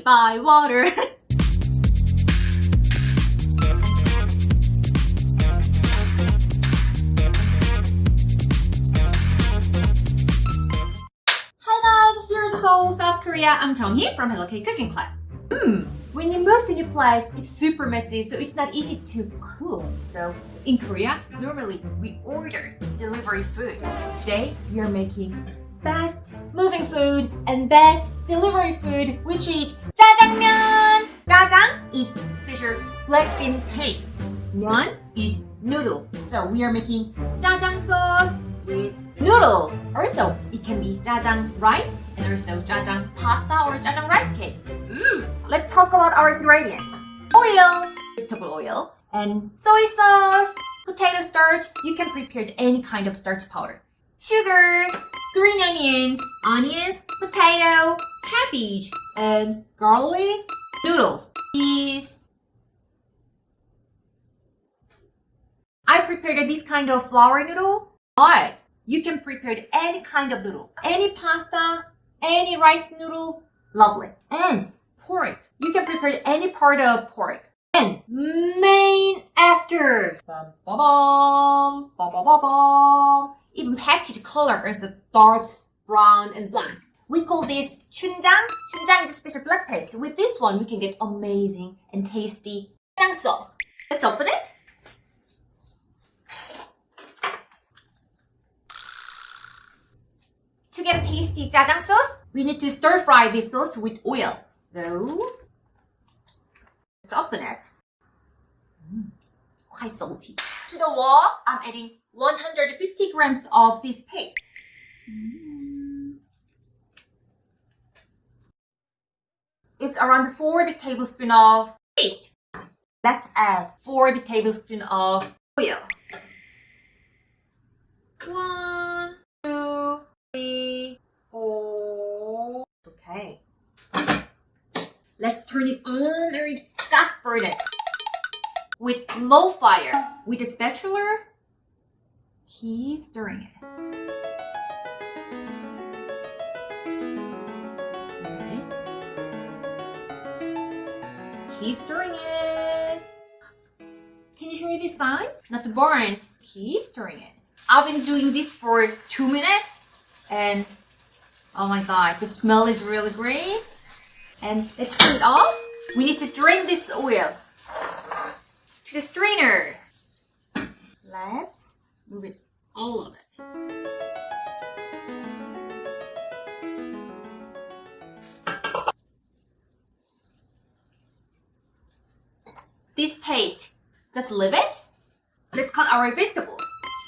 Bye-bye water. Hi guys, here is Seoul, South Korea. I'm Jung-hee from Hello K Cooking Class. When you move to a new place, it's super messy, so it's not easy to cook. So in Korea, normally we order delivery food. Today, we are making best moving food and best delivery food, which is jjajangmyeon. Jjajang is special black bean paste. Myeon is noodle. So we are making jjajang sauce with noodle. Also, it can be jjajang rice and also jjajang pasta or jjajang rice cake. Let's talk about our ingredients. Oil, vegetable oil, and soy sauce, potato starch. You can prepare any kind of starch powder. Sugar, green onions, potato, cabbage, and garlic, noodle. I prepared this kind of flour noodle, but you can prepare any kind of noodle. Any pasta, any rice noodle, lovely. And pork. You can prepare any part of pork. And main actor. Bum, ba, bum, ba, ba, ba, bum. Even package color is a dark brown and black. We call this chunjang. Chunjang is a special black paste. With this one, we can get amazing and tasty jjajang sauce. Let's open it. To get tasty jjajang sauce, we need to stir fry this sauce with oil. So, let's open it. Quite salty. To the wok, I'm adding 150 grams of this paste. It's around 4 big tablespoons of paste. Let's add 4 big tablespoons of oil. 1, 2, 3, 4. Okay. Let's turn it on and fast burn it. With low fire. With a spatula, keep stirring it. Okay. Keep stirring it. Can you hear this sound? Not to burn. Keep stirring it. I've been doing this for 2 minutes and oh my god, the smell is really great. And let's turn it off. We need to drain this oil to the strainer. Let's move it, all of it. This paste, just leave it. Let's cut our vegetables.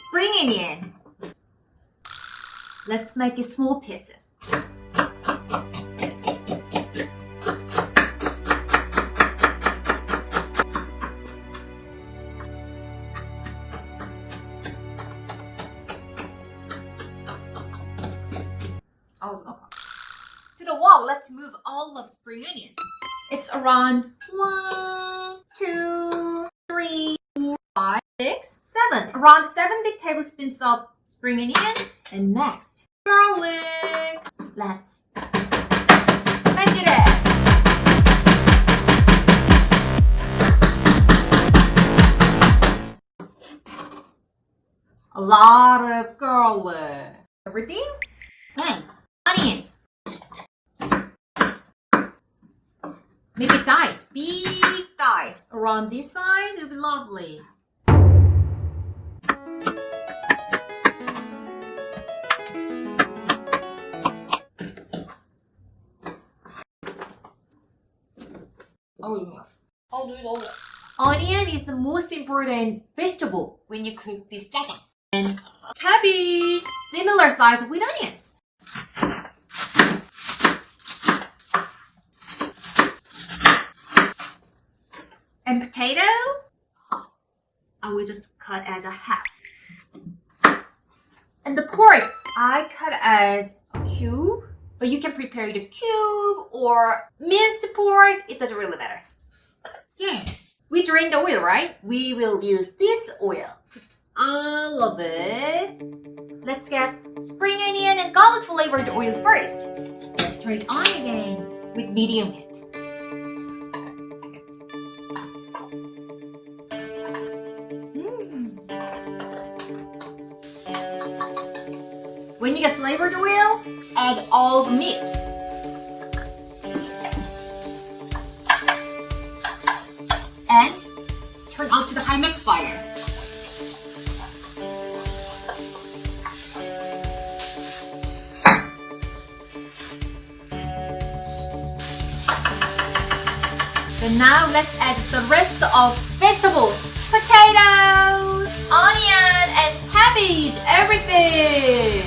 Spring onion. Let's make it small pieces. Oh no. To the wall, let's move all of spring onions. It's around 1, 2, 3, 4, 5, 6, 7. Around 7 big tablespoons of spring onion. And next, garlic. Let's smash it in. A lot of garlic. Everything? Then onions. Make it dice, big dice. Around this size, it'll be lovely. I'll do it all. Onion is the most important vegetable when you cook this jjajang. And cabbage, similar size with onions. And potato, I will just cut as a half. And the pork, I cut as a cube, but you can prepare the cube or minced pork, it doesn't really matter. So, we drained the oil, right? We will use this oil. All of it. Let's get spring onion and garlic flavored oil first. Let's turn it on again with medium heat. When you get flavored oil, add all the meat. And turn on to the high max fire. And now let's add the rest of vegetables. Potatoes, onion, and cabbage, everything.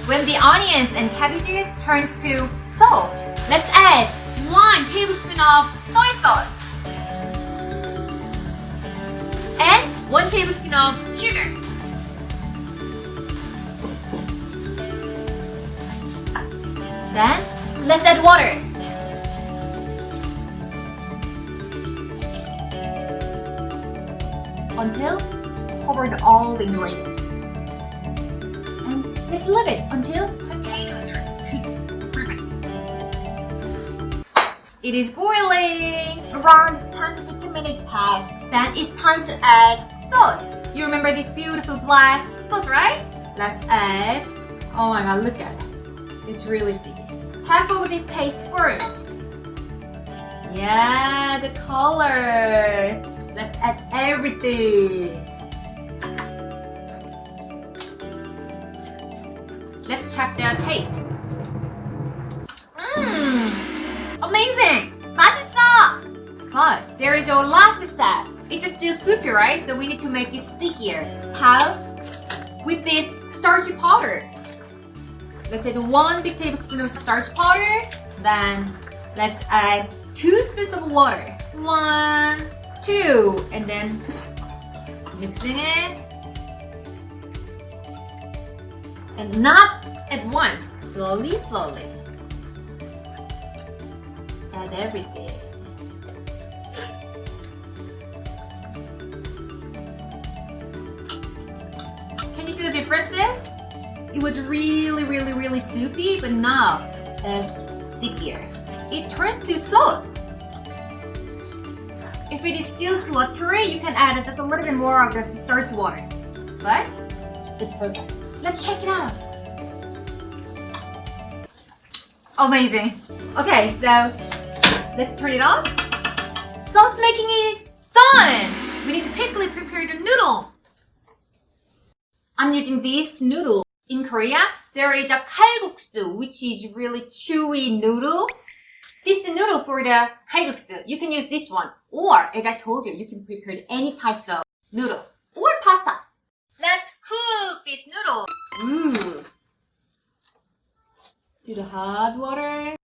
When the onions and cabbages turn to salt, let's add 1 tablespoon of soy sauce and 1 tablespoon of sugar. Then, let's add water. Until cover all the ingredients. And let's leave it until potatoes are cooked. Perfect. It is boiling. Around 10 to 15 minutes pass. Then it's time to add sauce. You remember this beautiful black sauce, right? Let's add. Oh my god, look at it. It's really sticky. Half of this paste first. Yeah, the color. Let's add everything. Let's check the taste. Amazing! 맛있어! But there is our last step. It's still soupy, right? So we need to make it stickier. How? With this starchy powder. Let's add 1 big tablespoon of starch powder. Then let's add 2 spoons of water. 1, 2, and then mixing it. And not at once. Slowly, slowly. Add everything. Can you see the differences? It was really soupy, but now it's stickier. It turns to sauce. If it is still too watery, you can add just a little bit more of the starch water. But it's perfect. Let's check it out. Amazing. Okay, so let's turn it off. Sauce making is done. We need to quickly prepare the noodle. I'm using this noodle. In Korea, there is a kalguksu, which is really chewy noodle. This is the noodle for the kalguksu. You can use this one. Or, as I told you, you can prepare any types of noodle. Or pasta. Let's cook this noodle. To the hot water.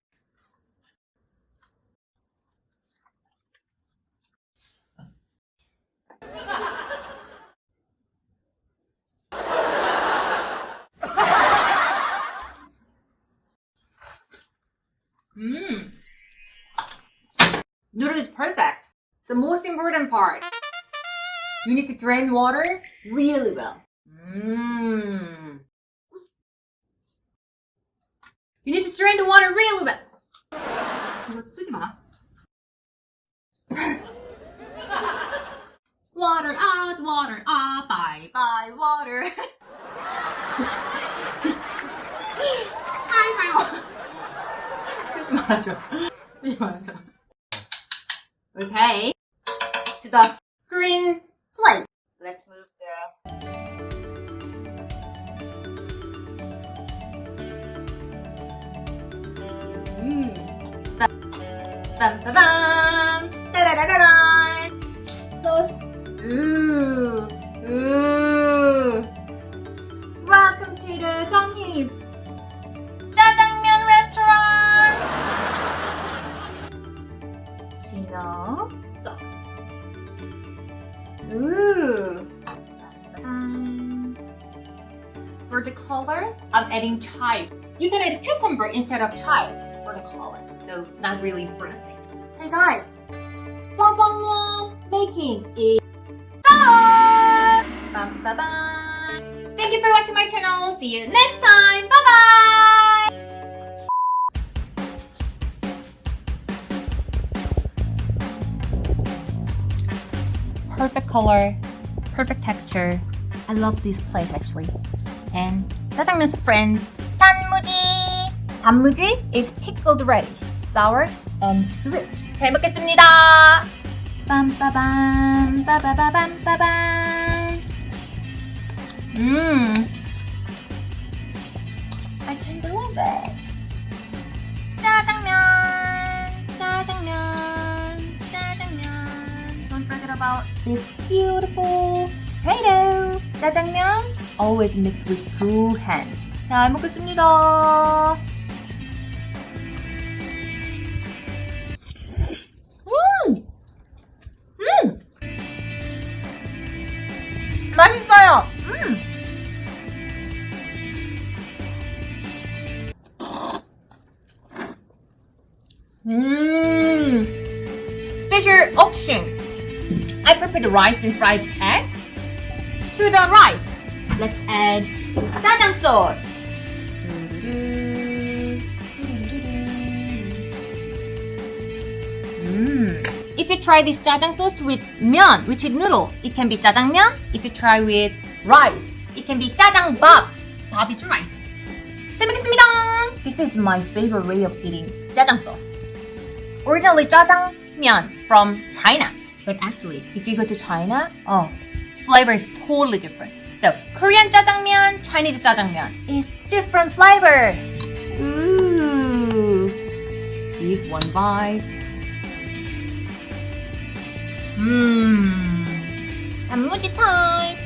Noodle is perfect. The most important part. You need to drain water really well. You need to drain the water really well. 이거 쓰지 마. Water out, bye bye water. Bye bye water. 쓰지 말아줘. 쓰지 말아줘. Okay, to the green plate. Let's move the. Dun dun dun! Da da da da da! Sauce. Ooh. Welcome to the Tonghi's Jjajangmyeon restaurant. Peanut sauce. Ooh. For the color, I'm adding chive. You can add cucumber instead of chive for the color, so not really important. Hey guys, jjajangmyeon making is done! Bye. Thank you for watching my channel. See you next time. Bye bye! perfect color, perfect texture. I love this plate actually. And 짜장면's friends, 단무지. 단무지 is pickled radish, sour and sweet. 잘 먹겠습니다. 빰빠밤, 빠바바밤, 빠밤. I can't believe it. 짜장면, 짜장면, 짜장면. Don't forget about this beautiful potato. 짜장면 always mixed with two hands. 잘 먹겠습니다. 맛있어요. Special option. I prepare the rice and fried egg. To the rice, let's add 짜장 sauce. If you try this 짜장 sauce with 면, which is noodle, it can be 짜장면. If you try with rice, it can be 짜장밥. 밥 is rice. 잘 먹겠습니다. This is my favorite way of eating 짜장 sauce. Originally 짜장면 from China, but actually, if you go to China, flavor is totally different. So Korean 짜장면, Chinese 짜장면 is different flavor. Ooh, eat one bite. 단무지 타임.